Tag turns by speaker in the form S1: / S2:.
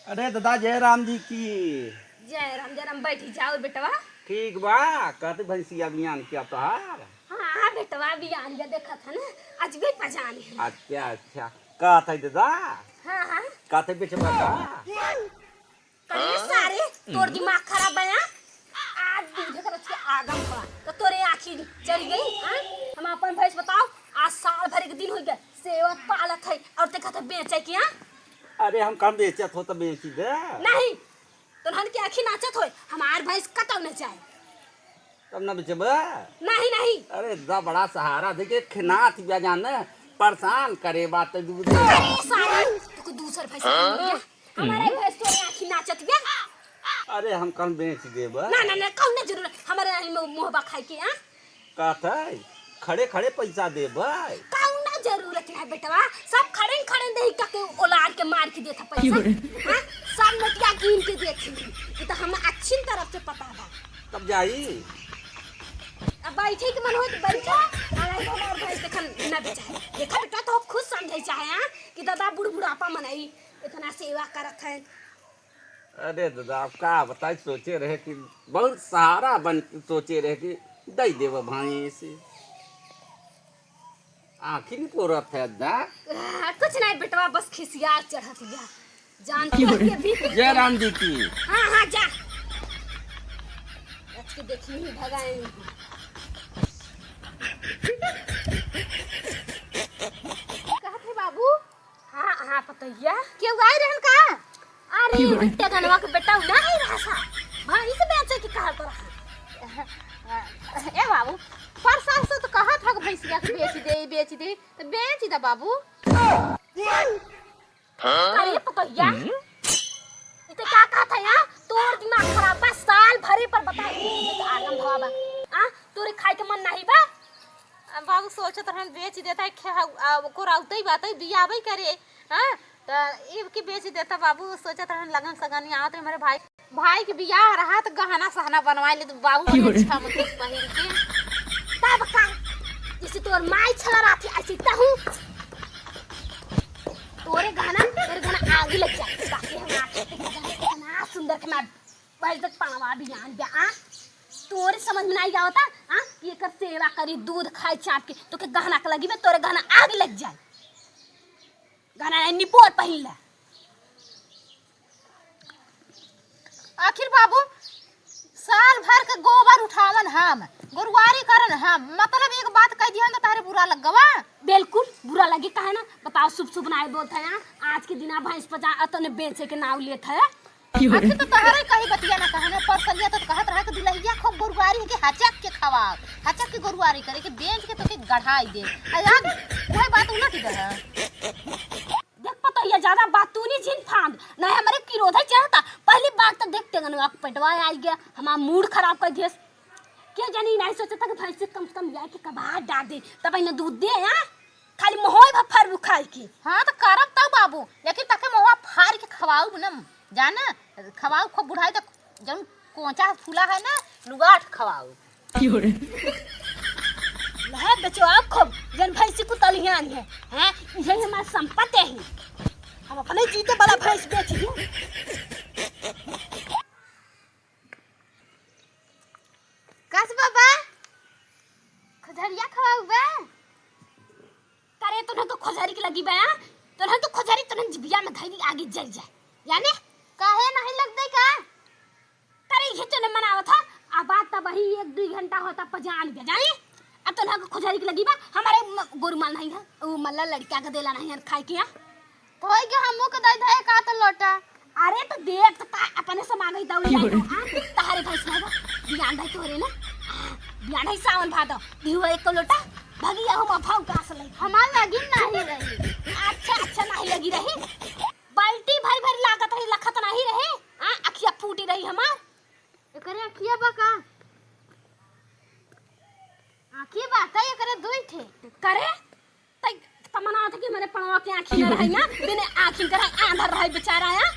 S1: अरे दादा जय राम जी की।
S2: जय राम बैठी जाओ बेटवा।
S1: ठीक बा कहते भैंसिया बियान क्या तोहार।
S2: हाँ बेटवा बियान के देखा था ना आज भी पहचान है।
S1: अच्छा अच्छा का था दादा।
S2: हाँ हाँ
S1: का था बेचबा का।
S2: करे सारे तोर दिमाग खराब है। आज दूध के रच के आगम हुआ तो तोरे आँखी चली गई। हाँ हम अपन भैंस बताओ आज साल भर के दिन हो गए सेवा पालत है और ते कहते बेचे की। हाँ
S1: अरे हम कम बेचत हो तो बेची दे।
S2: नहीं तो हन की आँखी नाचत हो हमार भैंस कतौ न जाए
S1: तब ना बेचबा।
S2: नहीं नहीं।
S1: अरे दादा बड़ा सहारा देखे खिनात बिया जान परेशान करे बात दूध।
S2: अरे सारे तू दूसर भैंस हमारे भैंस तोरे आँखी नाचत बिया।
S1: अरे हम कम बेच देब।
S2: ना ना ना कौन जरूरत हमारे मोहबा खाए के। हाँ
S1: कहते खड़े खड़े पैसा देब।
S2: कौन जरूरत है बेटवा सब खड़े खड़े दे के ओलार के मार के देता पैसा। हाँ सब नटिया गिन के देती ये तो हमें अच्छी तरफ से पता है।
S1: तब जाई
S2: अब बैठे के मन हो तो बैठा और भैंस देखन न बेचा देखा बेटा तो खुद समझे चाहे। हाँ कि दादा बुढ़ बुढ़ापा मनाई इतना सेवा करत है।
S1: अरे दादा आप का बताए सोचे रहे कि बहुत सहारा बन सोचे रहे कि दई देव भाई से आखिर नहीं पूरत है दा।
S2: कुछ नहीं बेटवा बस खिसियार चढ़त गया जानती है भी।
S1: जय राम जी की।
S2: हाँ हाँ जा रच के देखी ही भगाएंगे। कहा थे बाबू। हाँ हाँ पतैया क्यों आए रहन का। अरे बेटा गनवा के बेटा ना ही रहा सा भाई से बेचे की कहा तो
S3: ए बाबू परसा से तो कहा था भैंसिया के बेच दे तो बेच दे बाबू।
S2: अरे पतैया इते का कहा था यार तोर दिमाग खराब बा साल भरे पर बता आगम भवा आ तोरे खाए के मन नहीं बा।
S3: बाबू सोचत रहन बेच देता है को राउतई बातई बियाबई करे। हां तो इब के बेच देता बाबू सोचत रहन लगन सगनी आवत मेरे भाई के बियाह रहा तो गहना सहना बनवाई ले तो बाबू अच्छा मत पहिर के
S2: तब का जैसे तोर माई छला राथी ऐसे तहू तोरे गाना आगे लग जाए ताकि हम इतना सुंदर के मैं बज तक पावा बियान बे। आ तोरे समझ में नहीं आवता। हां ये कर सेवा करी दूध खाए चाप के तो के गहना के लगी में तोरे गहना आगे लग जाए गहना निपोर पहिन ले।
S3: आखिर बाबू साल भर के गोबर उठावन हम गुरुवारी करन हम मतलब एक बात कह दिहन तो तारे बुरा लग गवा।
S2: बिल्कुल बुरा लगे काहे ना बताओ शुभ शुभ नाय बोलत है। आज के दिन भैंस पजा अतने बेचे के नाव लेत है।
S3: आखिर तो तहरे कहीं बतिया ना कहने परसलिया तो कहत रहा कि दुल्हैया खूब गुरुवारी के हचक के खवाओ हचक के गुरुवारी करे के बेच के तो के गढ़ाई दे यार कोई बात उलट दे।
S2: देख पता ये ज्यादा बात तू नहीं झिन फांद नहीं हमारे किरोधा चाहता पहली बार तो देखते गनवा पेटवा आ गया हमारा मूड खराब कर दियस के जानी नहीं सोचता कि भैंस से कम से कम जाए के कबाड़ डाल दे तब इन्हें दूध दे। हां खाली मोहई भफर बुखाई की।
S3: हां तो करब तब बाबू लेकिन तके मोहा फाड़ के खवाऊ न जाना खवाऊ खूब बुढ़ाई तो जन कोचा फूला है ना लुगाट खवाऊ
S2: लहे बचो आप खूब जन भैंस को तलियान है। हैं यही हमारा संपत्ति है हम अपने जीते वाला भैंस बेच दिए।
S3: कस बाबा खजरिया खवाऊ बे
S2: करे तो न तो खोजारी की लगी बया तो न तो खोजारी तो न जिबिया में धैली आगे जल जाए यानी
S3: काहे नहीं लगदे का
S2: करे ये तो न मनावा था अब बात तब वही 1-2 घंटा होता पजान बे जाए अब तो न खोजारी की लगी बा हमारे गोरु माल नहीं है वो मल्ला लड़का का देला नहीं है खाए के।
S3: तो होई के हमो के दई दे का तो लोटा।
S2: अरे तो देख तो का अपने से मांगई दौड़ी आई तहारे भैंस ना बियान भाई तोरे ना बियान है सावन भादो दिहो एक लोटा भगिया हम अफाव का असले
S3: हमार लगी नहीं रही।
S2: अच्छा नहीं लगी रही बाल्टी भर भर लागत रही लखत नहीं रहे। हां अखिया फूटी रही हमार
S3: एकरे अखिया बका आखी बात है एकरे दुई थे
S2: करे तई तमना था कि मेरे पणवा के आंखी न रही ना बिने आंखी करे आंधर रही बेचारा है।